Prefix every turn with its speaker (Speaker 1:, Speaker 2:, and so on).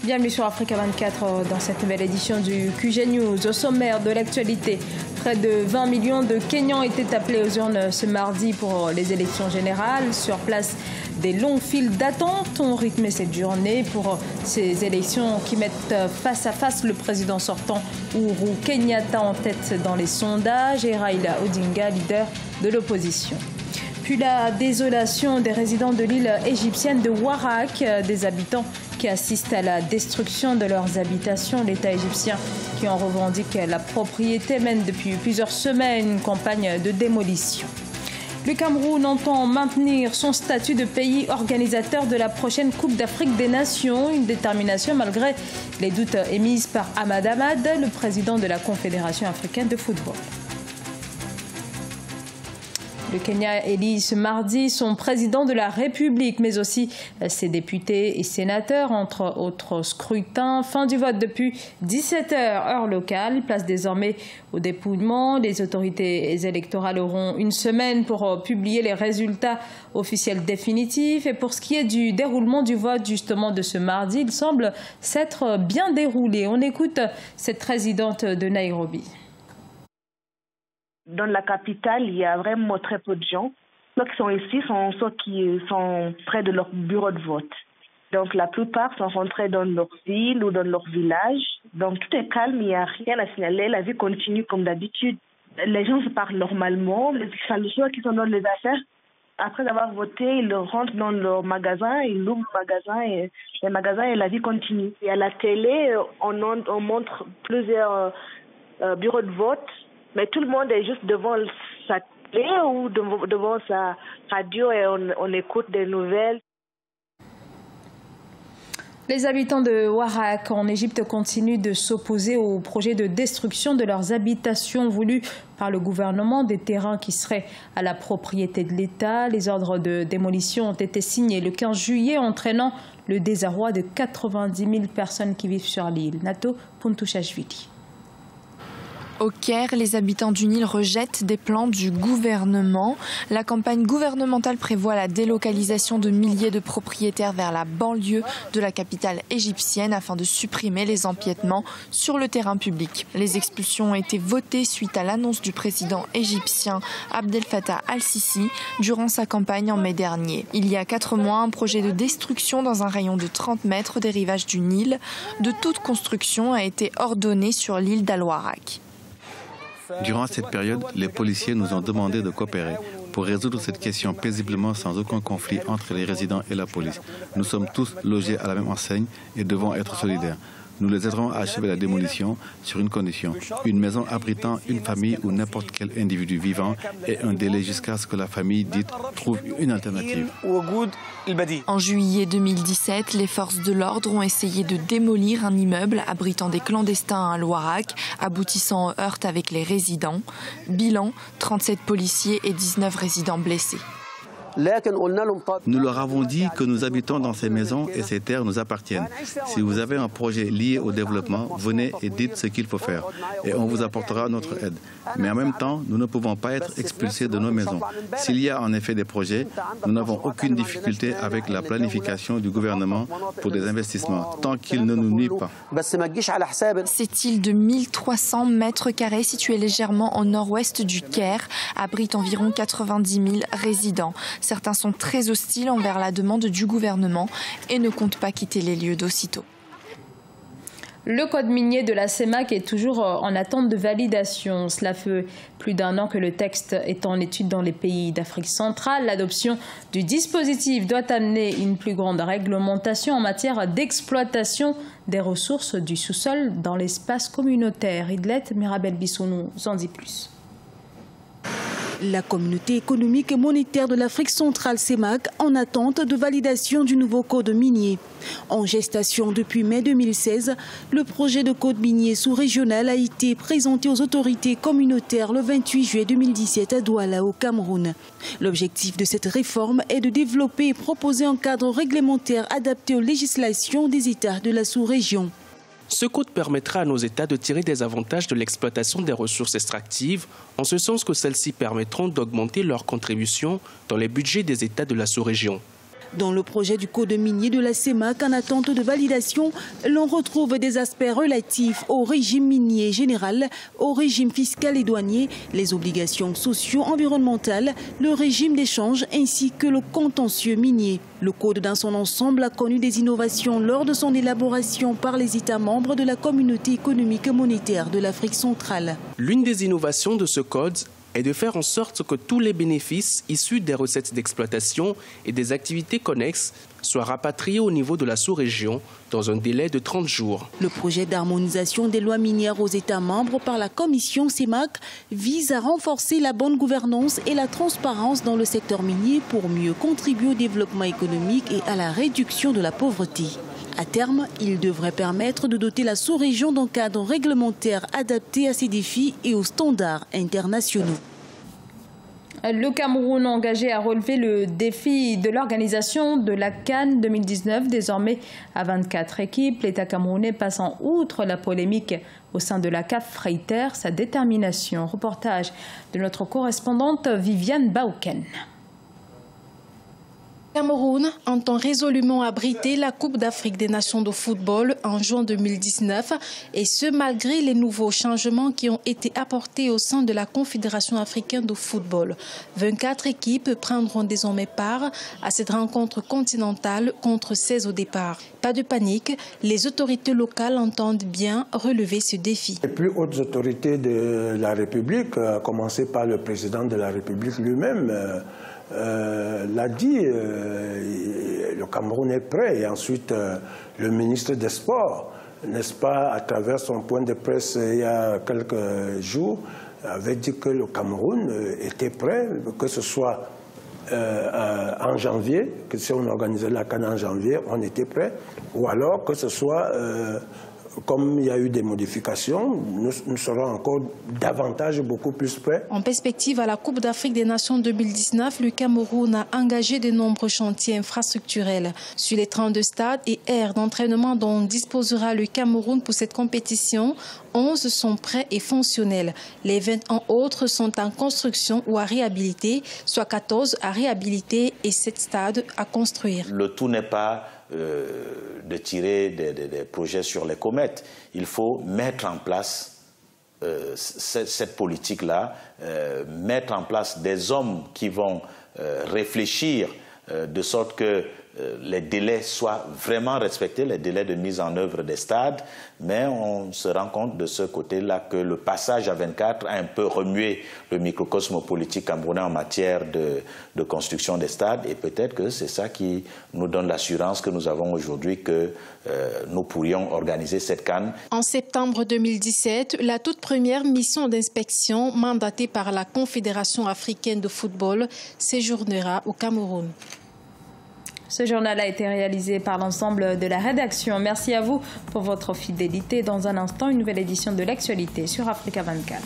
Speaker 1: Bienvenue sur Africa 24 dans cette nouvelle édition du QG News. Au sommaire de l'actualité, près de 20 millions de Kenyans étaient appelés aux urnes ce mardi pour les élections générales. Sur place, des longues files d'attente ont rythmé cette journée pour ces élections qui mettent face à face le président sortant Uhuru Kenyatta en tête dans les sondages et Raila Odinga, leader de l'opposition. Puis la désolation des résidents de l'île égyptienne de Warak, des habitants qui assistent à la destruction de leurs habitations. L'État égyptien qui en revendique la propriété mène depuis plusieurs semaines une campagne de démolition. Le Cameroun entend maintenir son statut de pays organisateur de la prochaine Coupe d'Afrique des Nations, une détermination malgré les doutes émis par Ahmad Ahmad, le président de la Confédération africaine de football. Le Kenya élit ce mardi son président de la République, mais aussi ses députés et sénateurs, entre autres scrutins. Fin du vote depuis 17h, heure locale. Place désormais au dépouillement. Les autorités électorales auront une semaine pour publier les résultats officiels définitifs. Et pour ce qui est du déroulement du vote justement de ce mardi, il semble s'être bien déroulé. On écoute cette résidente de Nairobi.
Speaker 2: Dans la capitale, il y a vraiment très peu de gens. Ceux qui sont ici sont ceux qui sont près de leur bureau de vote. Donc la plupart sont rentrés dans leur ville ou dans leur village. Donc tout est calme, il n'y a rien à signaler. La vie continue comme d'habitude. Les gens se parlent normalement. Les ceux qui sont dans les affaires, après avoir voté, ils rentrent dans leur magasin, ils ouvrent le magasin et la vie continue. Et à la télé, on montre plusieurs bureaux de vote. Mais tout le monde est juste devant sa télé ou devant sa radio et on écoute des nouvelles.
Speaker 1: Les habitants de Warak en Égypte continuent de s'opposer au projet de destruction de leurs habitations voulues par le gouvernement, des terrains qui seraient à la propriété de l'État. Les ordres de démolition ont été signés le 15 juillet, entraînant le désarroi de 90 000 personnes qui vivent sur l'île. Nato Puntushashvili.
Speaker 3: Au Caire, les habitants du Nil rejettent des plans du gouvernement. La campagne gouvernementale prévoit la délocalisation de milliers de propriétaires vers la banlieue de la capitale égyptienne afin de supprimer les empiètements sur le terrain public. Les expulsions ont été votées suite à l'annonce du président égyptien Abdel Fattah al-Sisi durant sa campagne en mai dernier. Il y a 4 mois, un projet de destruction dans un rayon de 30 mètres des rivages du Nil de toute construction a été ordonné sur l'île d'Al-Warak.
Speaker 4: Durant cette période, les policiers nous ont demandé de coopérer pour résoudre cette question paisiblement sans aucun conflit entre les résidents et la police. Nous sommes tous logés à la même enseigne et devons être solidaires. Nous les aiderons à achever la démolition sur une condition, une maison abritant une famille ou n'importe quel individu vivant et un délai jusqu'à ce que la famille dite trouve une alternative.
Speaker 3: En juillet 2017, les forces de l'ordre ont essayé de démolir un immeuble abritant des clandestins à Al-Warak, aboutissant aux heurts avec les résidents. Bilan, 37 policiers et 19 résidents blessés.
Speaker 4: Nous leur avons dit que nous habitons dans ces maisons et ces terres nous appartiennent. Si vous avez un projet lié au développement, venez et dites ce qu'il faut faire et on vous apportera notre aide. Mais en même temps, nous ne pouvons pas être expulsés de nos maisons. S'il y a en effet des projets, nous n'avons aucune difficulté avec la planification du gouvernement pour des investissements, tant qu'ils ne nous nuisent pas.
Speaker 3: Cette île de 1300 mètres carrés située légèrement au nord-ouest du Caire abrite environ 90 000 résidents. Certains sont très hostiles envers la demande du gouvernement et ne comptent pas quitter les lieux d'aussitôt.
Speaker 1: Le code minier de la CEMAC est toujours en attente de validation. Cela fait plus d'1 an que le texte est en étude dans les pays d'Afrique centrale. L'adoption du dispositif doit amener une plus grande réglementation en matière d'exploitation des ressources du sous-sol dans l'espace communautaire. Idlet Mirabel Bissou nous en dit plus.
Speaker 5: La communauté économique et monétaire de l'Afrique centrale CEMAC en attente de validation du nouveau code minier. En gestation depuis mai 2016, le projet de code minier sous-régional a été présenté aux autorités communautaires le 28 juillet 2017 à Douala au Cameroun. L'objectif de cette réforme est de développer et proposer un cadre réglementaire adapté aux législations des États de la sous-région.
Speaker 6: Ce code permettra à nos États de tirer des avantages de l'exploitation des ressources extractives, en ce sens que celles-ci permettront d'augmenter leur contribution dans les budgets des États de la sous-région.
Speaker 5: Dans le projet du code minier de la CEMAC en attente de validation, l'on retrouve des aspects relatifs au régime minier général, au régime fiscal et douanier, les obligations socio-environnementales, le régime d'échange ainsi que le contentieux minier. Le code dans son ensemble a connu des innovations lors de son élaboration par les États membres de la Communauté économique et monétaire de l'Afrique centrale.
Speaker 6: L'une des innovations de ce code est de faire en sorte que tous les bénéfices issus des recettes d'exploitation et des activités connexes soient rapatriés au niveau de la sous-région dans un délai de 30 jours.
Speaker 5: Le projet d'harmonisation des lois minières aux États membres par la Commission CEMAC vise à renforcer la bonne gouvernance et la transparence dans le secteur minier pour mieux contribuer au développement économique et à la réduction de la pauvreté. À terme, il devrait permettre de doter la sous-région d'un cadre réglementaire adapté à ces défis et aux standards internationaux.
Speaker 1: Le Cameroun engagé à relever le défi de l'organisation de la CAN 2019, désormais à 24 équipes. L'État camerounais passe en outre la polémique au sein de la CAF réitère sa détermination. Reportage de notre correspondante Viviane Baouken.
Speaker 7: Cameroun entend résolument abriter la Coupe d'Afrique des Nations de football en juin 2019 et ce malgré les nouveaux changements qui ont été apportés au sein de la Confédération africaine de football. 24 équipes prendront désormais part à cette rencontre continentale contre 16 au départ. Pas de panique, les autorités locales entendent bien relever ce défi.
Speaker 8: Les plus hautes autorités de la République, à commencer par le président de la République lui-même, l'a dit, le Cameroun est prêt. Et ensuite, le ministre des Sports, n'est-ce pas, à travers son point de presse il y a quelques jours, avait dit que le Cameroun était prêt, que ce soit en janvier, que si on organisait la CAN en janvier, on était prêt, ou alors que ce soit... comme il y a eu des modifications, nous serons encore davantage, beaucoup plus prêts.
Speaker 7: En perspective à la Coupe d'Afrique des Nations 2019, le Cameroun a engagé de nombreux chantiers infrastructurels. Sur les 32 stades et aires d'entraînement dont disposera le Cameroun pour cette compétition, 11 sont prêts et fonctionnels. Les 21 autres sont en construction ou à réhabiliter, soit 14 à réhabiliter et 7 stades à construire.
Speaker 9: Le tout n'est pas de tirer des projets sur les comètes. Il faut mettre en place cette politique-là, mettre en place des hommes qui vont réfléchir de sorte que les délais soient vraiment respectés, les délais de mise en œuvre des stades, mais on se rend compte de ce côté-là que le passage à 24 a un peu remué le microcosme politique camerounais en matière de construction des stades et peut-être que c'est ça qui nous donne l'assurance que nous avons aujourd'hui que nous pourrions organiser cette CAN.
Speaker 7: En septembre 2017, la toute première mission d'inspection mandatée par la Confédération africaine de football séjournera au Cameroun.
Speaker 1: Ce journal a été réalisé par l'ensemble de la rédaction. Merci à vous pour votre fidélité. Dans un instant, une nouvelle édition de l'actualité sur Africa 24.